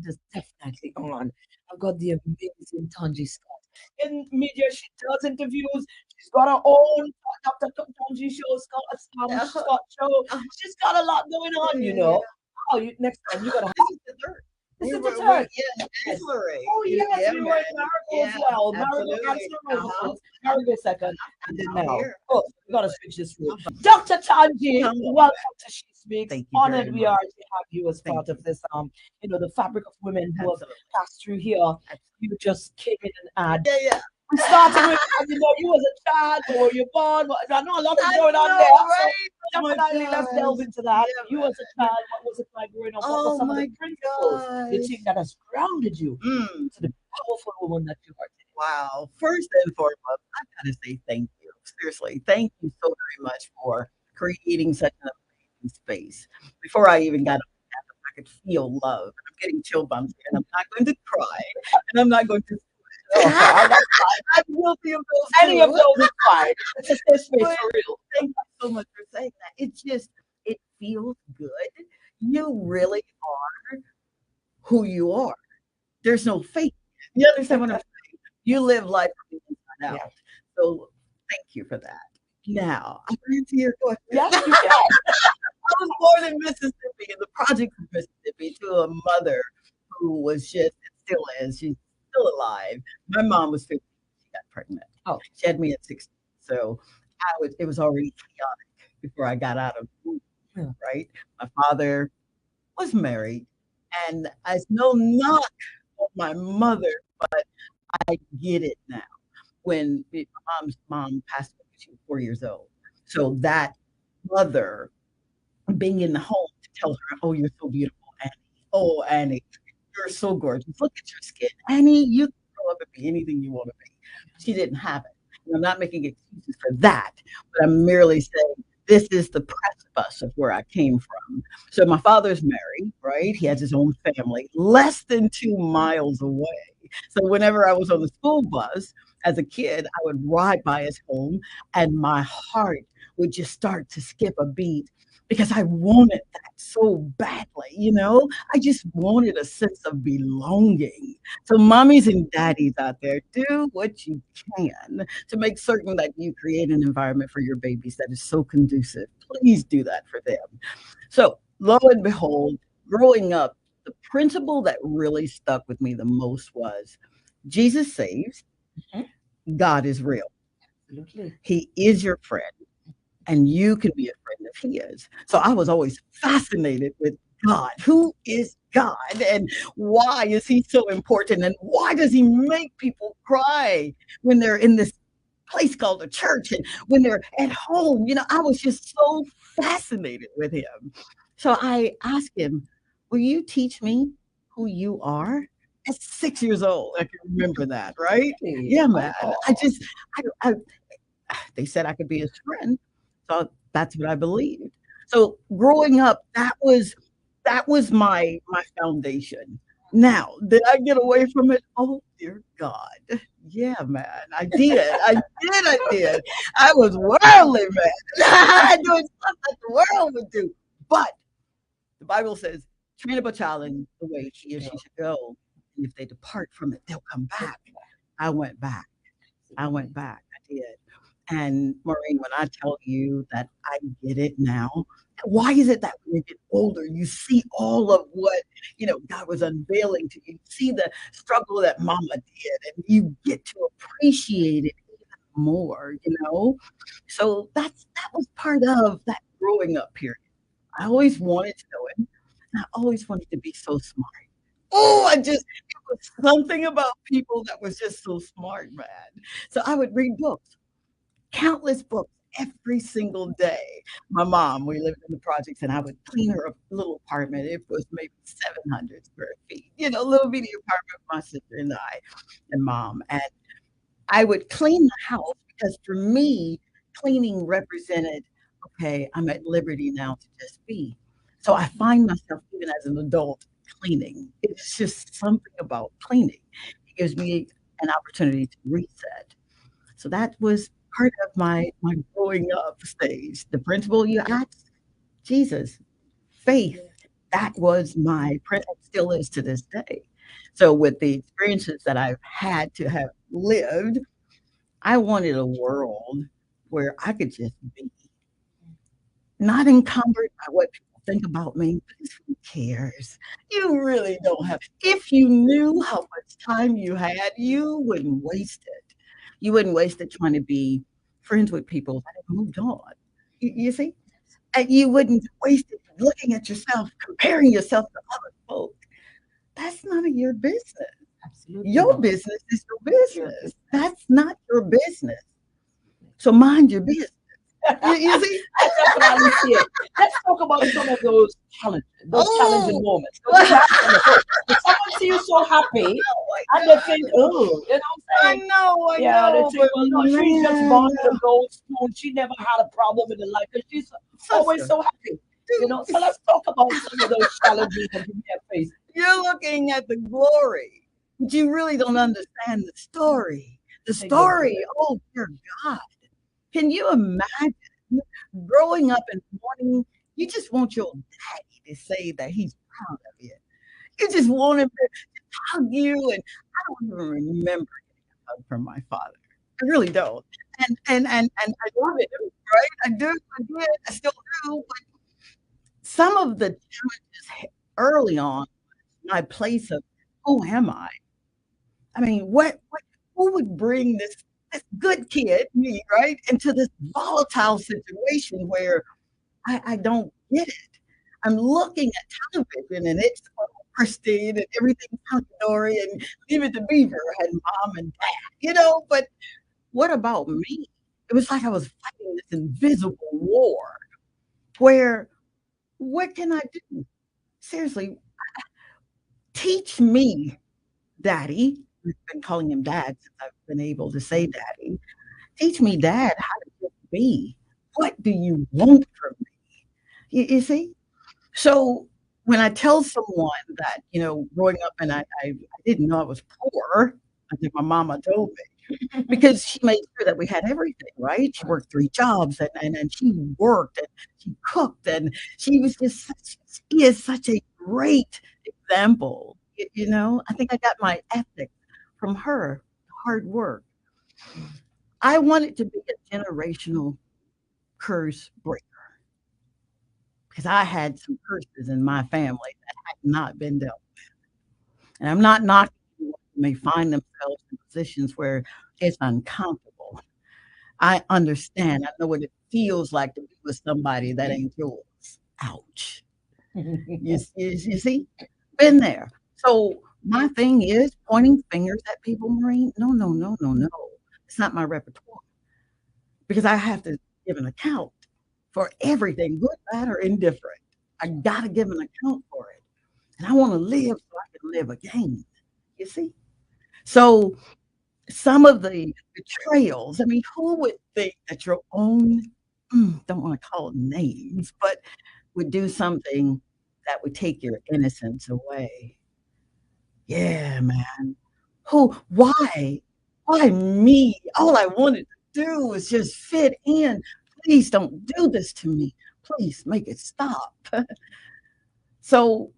segment is definitely on. I've got the amazing Tongie Scott. In media, she does interviews. She's got her own Dr. Tongie show, Scott show. Uh, She's got a lot going on, you yeah. know. Oh, next time you gotta have This is the third. this is the We third. yes, Yes. Ancillary. Oh yes, Yeah, we were man. in Marigold as Yeah, well. Marigold absolutely. answer over Uh-huh. first, Marigold second, I'm and then now now. here. Oh, we gotta Absolutely. switch this through. Uh-huh. Dr. Tanji, Come on welcome back. to She Speaks. Thank you very Honored we are much. to have you as Thank part you. of this the fabric of women who have Absolutely. passed through here. Absolutely. You just came in and add. Yeah, yeah. We started with, you was a child, or were you born? I know a lot is I going on know, there, so right? Oh my definitely let's delve gosh. into that. Yeah, You as a man. child, what was it like growing up? What were Oh some of the my principles you think gosh. that has grounded you Mm. to the powerful woman that you are today? Wow. First and foremost, I gotta say thank you. Seriously, thank you so very much for creating such an amazing space. Before I even got on the campus, I could feel love. I'm getting chill bumps here, and I'm not going to cry, and I'm not going to Oh, that's I'm guilty of those any of too. those is fine. It's a safe space But for real. thank you so much for saying that. It feels good. You really are who you are. There's no fake. You understand what I'm saying? You live life from the inside Yeah. out. So thank you for that. Now, I can answer your question. Yes, you can. I was born in Mississippi, in the projects of Mississippi, to a mother who was just, and still is, she's still alive. My mom was 50, she got pregnant. Oh, She had me at 16. So it was already chaotic before I got out of the womb, yeah. right? My father was married, and as no knock on my mother, but I get it now. My mom's mom passed away when she was 4 years old. So that mother being in the home to tell her, "Oh, you're so beautiful, Annie. Oh, Annie, you're so gorgeous. Look at your skin. Annie, you can grow up and be anything you want to be." She didn't have it. And I'm not making excuses for that, but I'm merely saying this is the precipice of where I came from. So my father's married, right? He has his own family, less than 2 miles away. So whenever I was on the school bus as a kid, I would ride by his home and my heart would just start to skip a beat because I wanted that so badly, you know? I just wanted a sense of belonging. So, mommies and daddies out there, do what you can to make certain that you create an environment for your babies that is so conducive. Please do that for them. So, lo and behold, growing up, the principle that really stuck with me the most was Jesus saves, Mhm. God is real. Absolutely. He is your friend and you can be a friend of his. So I was always fascinated with God. Who is God and why is he so important? And why does he make people cry when they're in this place called a church and when they're at home? I was just so fascinated with him. So I asked him, "Will you teach me who you are?" At 6 years old, I can remember that, right? Really? Yeah, man. I Oh, just, I they said I could be his friend. So that's what I believed. So growing up, that was my foundation. Now, did I get away from it? Oh dear God. Yeah, man. I did. I did. I was worldly, man. Doing stuff that the world would do. But the Bible says, train up a child in the way he or yeah. she should go. And if they depart from it, they'll come Look back. at that. I went back. I Absolutely. went back. I did. And Maureen, when I tell you that I get it now, why is it that when you get older, you see all of what, God was unveiling to you? You see the struggle that mama did, and you get to appreciate it even more, you know? So that was part of that growing up period. I always wanted to know him, and I always wanted to be so smart. Oh, it was something about people that was just so smart, man. So I would read books, countless books every single day. My mom, we lived in the projects, and I would clean her a little apartment. It was maybe 700 square feet, little bitty apartment with my sister and I and mom. And I would clean the house because for me, cleaning represented, okay, I'm at liberty now to just be. So I find myself even as an adult cleaning. It's just something about cleaning. It gives me an opportunity to reset. So that was part of my growing up stage. The principal you asked, Jesus, faith, Yeah. that was my print, still is to this day. So with the experiences that I've had to have lived, I wanted a world where I could just be, not encumbered by what people think about me, because who cares? You really don't have. If you knew how much time you had, you wouldn't waste it. You wouldn't waste it trying to be friends with people that have moved on. You see? And you wouldn't waste it looking at yourself, comparing yourself to other folk. That's none of your business. Absolutely Your not. business is your Your business. That's not your business. So mind your business. You see? I definitely see it. Let's talk about some of those challenging Oh, moments. Because you have some of those. If someone see you so happy my and they think, God. oh, you know what I'm saying? I Yeah, they know, think, but well, no, she's just man, born with a gold spoon. She never had a problem in her life because she's always sister, so happy. You dude, know, so let's talk about some of those challenges that you have faced. you're looking at the glory, but you really don't understand the story. The Dig into story, it. oh dear God. Can you imagine growing up and wanting, you just want your daddy to say that he's proud of you. You just want him to hug you, and I don't even remember getting a hug from my father. I really don't. And I love it, right? I do, I did, I still do. But some of the challenges early on, my place of who am I? I mean, what who would bring this good kid, me, right, into this volatile situation where I don't get it. I'm looking at television and it's all pristine and everything's hunky-dory and Leave It to Beaver had mom and dad, but what about me? It was like I was fighting this invisible war where what can I do? Seriously, teach me, daddy. We've been calling him dad since I've been able to say daddy. Teach me, dad, how to just be. What do you want from me? You see? So when I tell someone that, growing up and I didn't know I was poor, I think my mama told me because she made sure that we had everything, right? She worked 3 jobs and she worked and she cooked and she was just she is such a great example. I think I got my ethics from her, hard work. I wanted to be a generational curse breaker because I had some curses in my family that had not been dealt with. And I'm not knocking people who may find themselves in positions where it's uncomfortable. I understand. I know what it feels like to be with somebody that ain't yours. Ouch. You see? Been there. So my thing is pointing fingers at people, Maureen. No, no, no, no, no. It's not my repertoire because I have to give an account for everything, good, bad, or indifferent. I got to give an account for it. And I want to live so I can live again. You see? So some of the betrayals, I mean, who would think that your own, don't want to call it names, but would do something that would take your innocence away? Yeah, man. Why? Why me? All I wanted to do was just fit in. Please don't do this to me. Please make it stop. So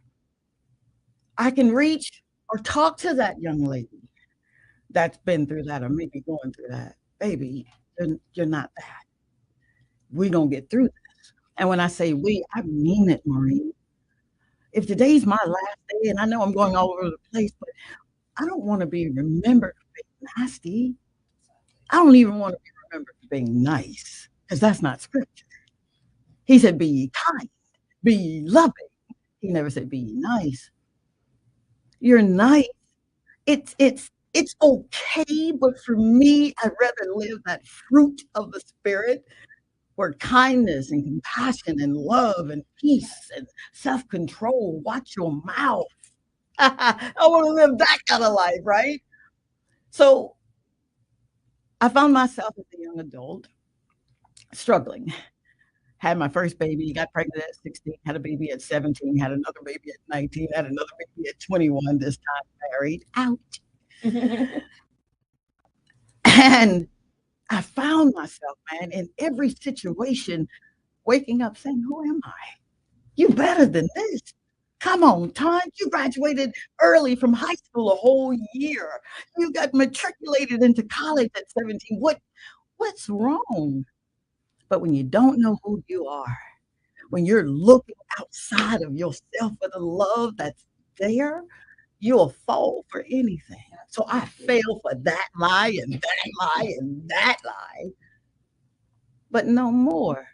I can reach or talk to that young lady that's been through that or maybe going through that. Baby, you're not that. We're going to get through this. And when I say we, I mean it, Maureen. If today's my last day, and I know I'm going all over the place, but I don't want to be remembered for being nasty. I don't even want to be remembered for being nice because that's not scripture. He said, be ye kind, be ye loving. He never said, be ye nice. You're nice. It's okay, but for me, I'd rather live that fruit of the spirit where kindness and compassion and love and peace and self-control. Watch your mouth. I want to live that kind of life, right? So I found myself as a young adult struggling. Had my first baby, got pregnant at 16, had a baby at 17, had another baby at 19, had another baby at 21, this time married. Out. And I found myself, man, in every situation, waking up saying, who am I? You better than this. Come on, Todd, you graduated early from high school a whole year. You got matriculated into college at 17. What's wrong? But when you don't know who you are, when you're looking outside of yourself for the love that's there, you'll fall for anything. So I fell for that lie and that lie and that lie, but no more.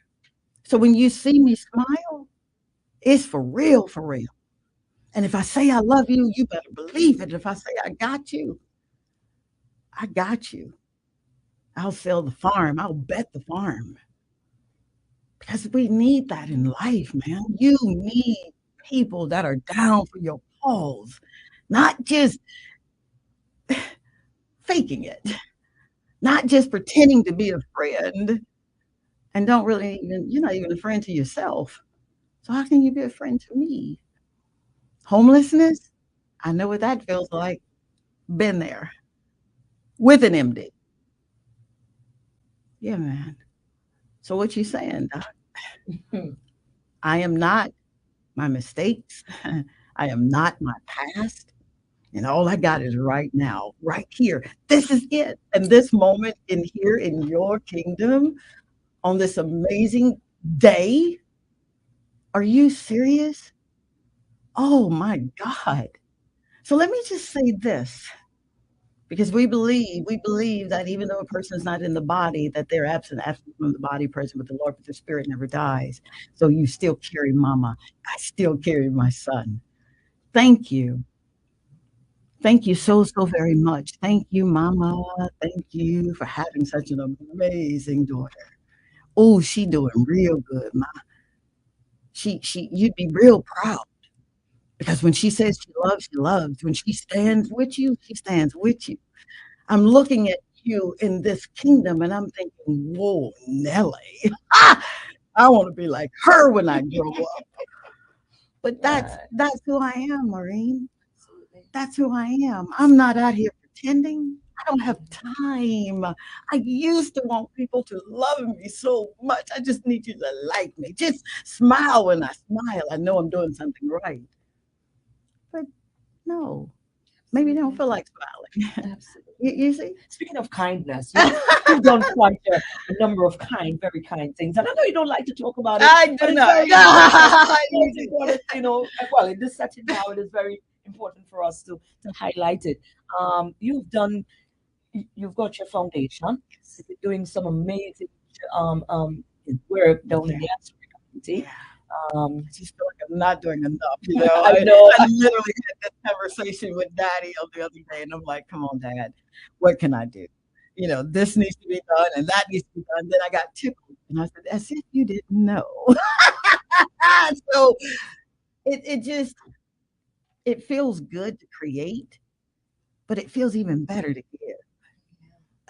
So when you see me smile, it's for real, for real. And if I say I love you, you better believe it. If I say I got you, I got you. I'll sell the farm. I'll bet the farm. Because we need that in life, man. You need people that are down for your cause, not just faking it, not just pretending to be a friend and don't really even, you're not even a friend to yourself. So how can you be a friend to me? Homelessness, I know what that feels like. Been there with an MD. Yeah, man. So what you saying, Doc? I am not my mistakes. I am not my past. And all I got is right now, right here. This is it. And this moment in here in your kingdom on this amazing day. Are you serious? Oh my God. So let me just say this, because we believe that even though a person is not in the body, that they're absent from the body, present with the Lord, but their spirit never dies. So you still carry mama. I still carry my son. Thank you. Thank you so, so very much. Thank you, mama. Thank you for having such an amazing daughter. Oh, she doing real good, ma. You'd be real proud. Because when she says she loves, she loves. When she stands with you, she stands with you. I'm looking at you in this kingdom and I'm thinking, whoa, Nelly. I want to be like her when I grow up. But that's who I am, Maureen. That's who I am. I'm not out here pretending. I don't have time. I used to want people to love me so much. I just need you to like me. Just smile when I smile. I know I'm doing something right. But no, maybe they don't feel like smiling. Absolutely. You see? Speaking of kindness, you've done quite a number of very kind things. And I know you don't like to talk about it, I but do it's not. very important. It's important, well, in this setting now, it is very important for us to highlight it. You've done, you've got your foundation. You're doing some amazing um, um, work down in Yeah. the Answer community. Yeah. Um, I just feel like I'm not doing enough. You know, I I, know. I literally had that conversation with Daddy the other day, and I'm like, "Come on, Dad, what can I do? You know, this needs to be done, and that needs to be done." Then I got tickled, and I said, "As if you didn't know." So it just it feels good to create, but it feels even better to give.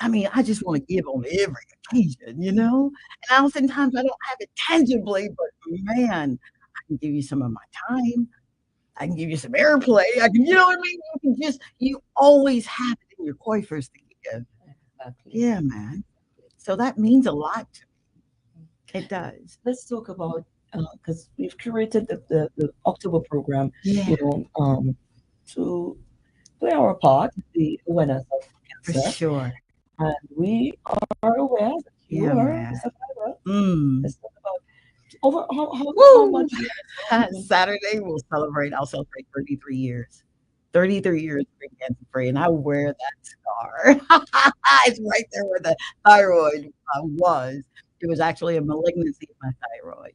I mean, I just want to give on every occasion, you know? And oftentimes I don't have it tangibly, but man, I can give you some of my time. I can give you some airplay. I can, you know what I mean? You can just, you always have it in your coiffers to give. Exactly. Yeah, man. So that means a lot to me. It does. Let's talk about, because we've curated the October program, Yeah, you know, to play our part, the awareness of for cancer. sure. And we are aware that you Yeah, are a man. survivor. Mm. Let's talk about over how Woo! much you have been. Saturday, I'll celebrate 33 years. 33 years being cancer free, and I wear that scar. It's right there where the thyroid was. It was actually a malignancy of my thyroid.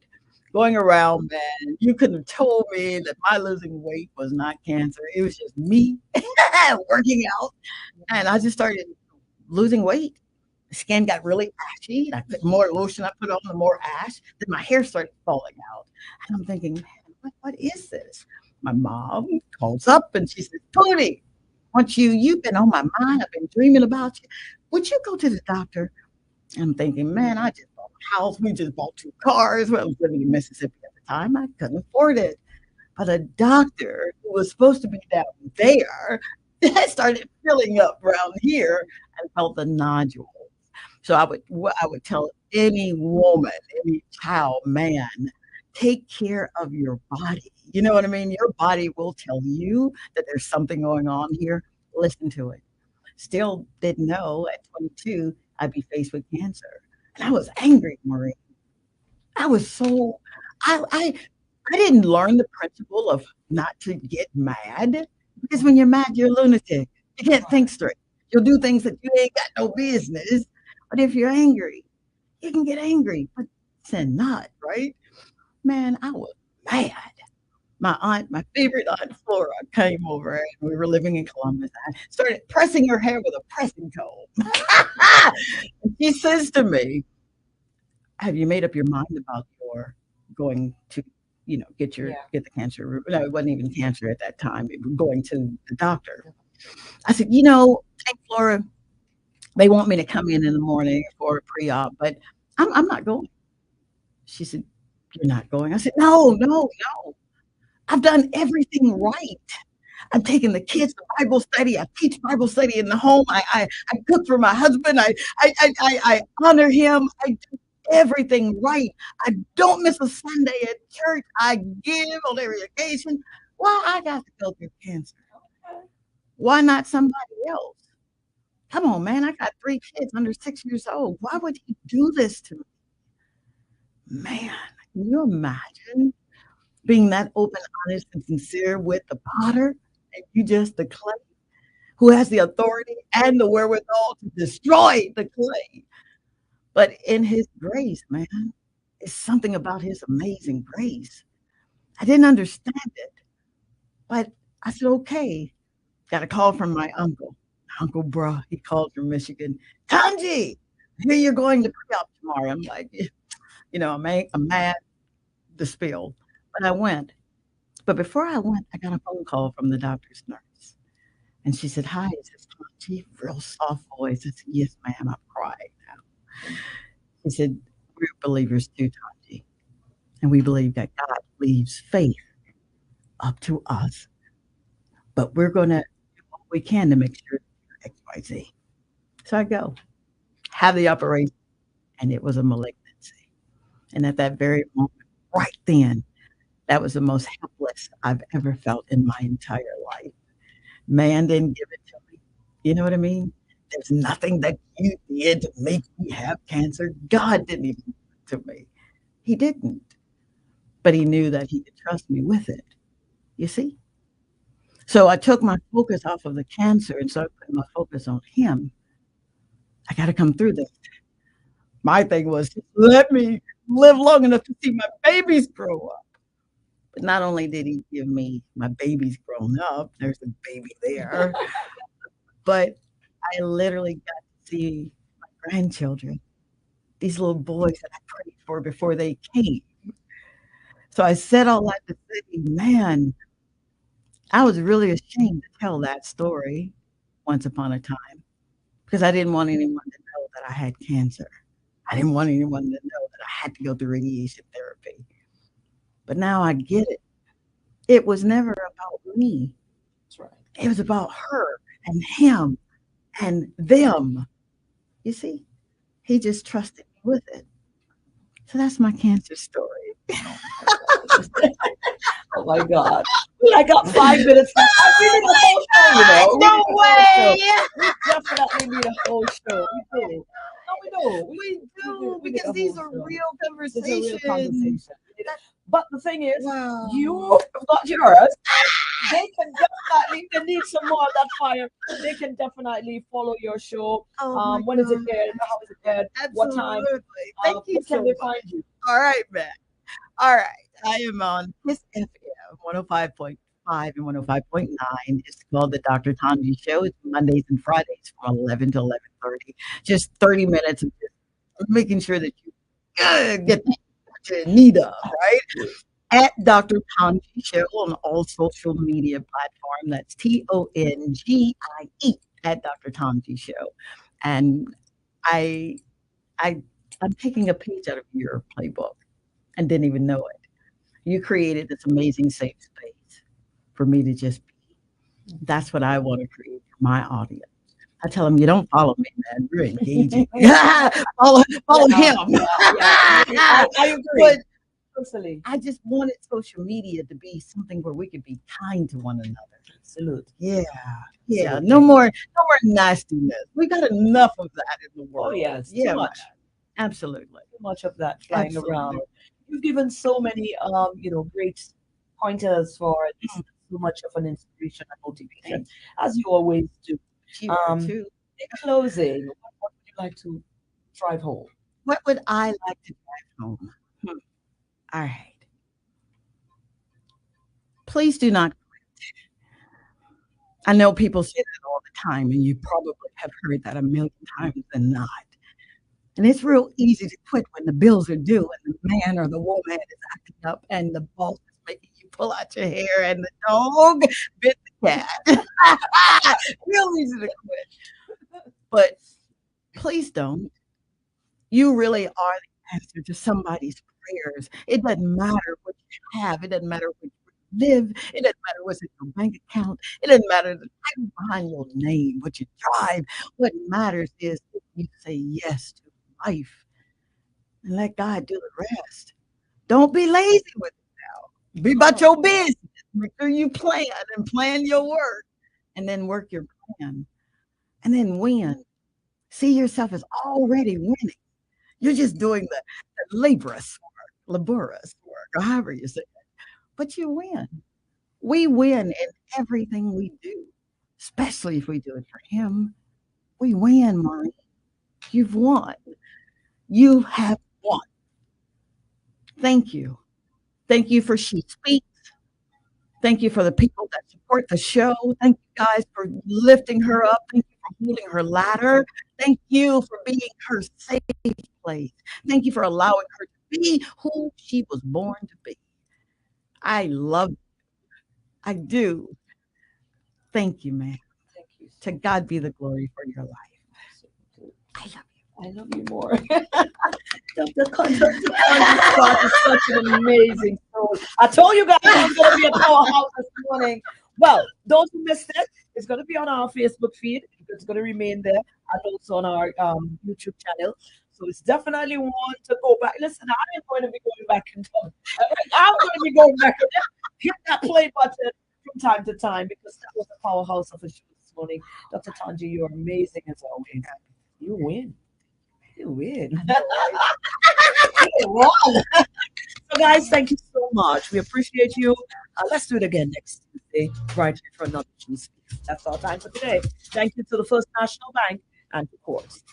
Going around, man, you couldn't have told me that my losing weight was not cancer. It was just me working out. And I just started losing weight. The skin got really ashy. And I put more lotion I put on, the more ash. Then my hair started falling out. And I'm thinking, man, what is this? My mom calls up and she says, Tony, want you've been on my mind. I've been dreaming about you. Would you go to the doctor? I'm thinking, man, I just bought a house. We just bought two cars. Well, I was living in Mississippi at the time. I couldn't afford it. But a doctor who was supposed to be down there started filling up around here and felt the nodule. So I would tell any woman, any child, man, take care of your body. You know what I mean? Your body will tell you that there's something going on here. Listen to it. Still didn't know at 22 I'd be faced with cancer. And I was angry, Marie. I was so I didn't learn the principle of not to get mad because when you're mad, you're a lunatic. You can't think straight. You'll do things that you ain't got no business. But if you're angry, you can get angry, but sin not, right? Man, I was mad. My favorite aunt Flora came over and we were living in Columbus. I started pressing her hair with a pressing comb. And she says to me, have you made up your mind about your going to, Yeah. get the cancer? No, it wasn't even cancer at that time. It was going to the doctor. I said, Aunt Flora, they want me to come in the morning for a pre-op, but I'm not going. She said, you're not going. I said, no, no, no. I've done everything right. I'm taking the kids to Bible study. I teach Bible study in the home. I cook for my husband. I honor him. I do everything right. I don't miss a Sunday at church. I give on every occasion. Why I got to go through cancer? Why not somebody else? Come on, man. I got 3 kids under 6 years old. Why would he do this to me? Man, can you imagine being that open, honest, and sincere with the potter and you just the clay who has the authority and the wherewithal to destroy the clay? But in his grace, man, it's something about his amazing grace. I didn't understand it, but I said, okay. Got a call from my uncle, Uncle Bruh. He called from Michigan. Tongie, I hear you're going to pre-op tomorrow. I'm like, I'm mad, the spill. But I went. But before I went, I got a phone call from the doctor's nurse. And she said, hi, is this Tongie? Real soft voice. I said, yes, ma'am. I'm crying now. She said, we're believers too, Tongie. And we believe that God leaves faith up to us. But we're going to do what we can to make sure XYZ. So I go, have the operation, and it was a malignancy. And at that very moment, right then, that was the most helpless I've ever felt in my entire life. Man didn't give it to me. You know what I mean? There's nothing that you did to make me have cancer. God didn't even give it to me. He didn't. But he knew that he could trust me with it. You see? So I took my focus off of the cancer and started putting my focus on him. I got to come through this. My thing was, just let me live long enough to see my babies grow up. But not only did he give me my babies grown up, there's a baby there, but I literally got to see my grandchildren, these little boys that I prayed for before they came. So I said all that to say, man, I was really ashamed to tell that story once upon a time because I didn't want anyone to know that I had cancer. I didn't want anyone to know that I had to go through radiation therapy. But now I get it. It was never about me. That's right. It was about her and him and them. You see, he just trusted me with it. So that's my cancer story. Oh my God. I got 5 minutes. We need a whole show, No way. We definitely need a whole show. We do. No, we do. We do We need because a these whole are show. real This is a real conversations. conversation. But the thing is, Wow. you have got yours. They can definitely, they need some more of that fire. They can definitely follow your show. Oh my When is it God. aired? How is it aired? What time? Absolutely. Thank you Where so can they much. find you? All right, man. All right. I am on Kiss FM 105.5 and 105.9. It's called the Dr. Tongie Show. It's Mondays and Fridays from 11 to 11:30. Just 30 minutes of just making sure that you get what you need of, right? At Dr. Tongie Show on all social media platform. That's TONGIE at Dr. Tongie Show. And I I I'm taking a page out of your playbook and didn't even know it. You created this amazing safe space for me to just be. That's what I want to create for my audience. I tell them, you don't follow me, man. You're engaging. follow Yeah, him. yeah. I agree. but Totally. I just wanted social media to be something where we could be kind to one another. Absolutely. Yeah, yeah. Absolutely. No more nastiness. We got enough of that in the Oh, world. yes. Too Yeah, man. much. Absolutely. Too much of that flying around. Absolutely. You've given so many, great pointers for Mm, this. So much of an inspiration and motivation, thank as you always do. you. You are Um, too. in closing, what would you like to drive home? What would I like to drive home? Hmm. All right. Please do not. I know people say that all the time, and you probably have heard that a million times and not. And it's real easy to quit when the bills are due and the man or the woman is acting up and the boss is making you pull out your hair and the dog bit the cat. Real easy to quit. But please don't. You really are the answer to somebody's prayers. It doesn't matter what you have. It doesn't matter where you live. It doesn't matter what's in your bank account. It doesn't matter the title behind your name, what you drive. What matters is if you say yes to life and let God do the rest. Don't be lazy with it. Be about Oh, your business. Make sure you plan and plan your work and then work your plan and then win. See yourself as already winning. You're just doing the laborious work, or however you say it. But you win. We win in everything we do, especially if we do it for Him. We win, Maureen. You've won. You have won. Thank you. Thank you for She Speaks. Thank you for the people that support the show. Thank you guys for lifting her up. Thank you for holding her ladder. Thank you for being her safe place. Thank you for allowing her to be who she was born to be. I love you. I do. Thank you, man. thank you To so God be the glory for your life. much. I love I love you more. Dr. Tongie Scott is such an amazing soul. I told you guys it was going to be a powerhouse this morning. Well, those who missed it, it's going to be on our Facebook feed. It's going to remain there and also on our YouTube channel. So it's definitely one to go back. Listen, I am going to be going back and time. I'm going to be going back and hit that play button from time to time because that was a powerhouse of a show this morning. Dr. Tanji, you're amazing as always. You win. You win. You won. So, guys, thank you so much. We appreciate you. Let's do it again next Tuesday, right here for another Tuesday. That's our time for today. Thank you to the First National Bank and to course.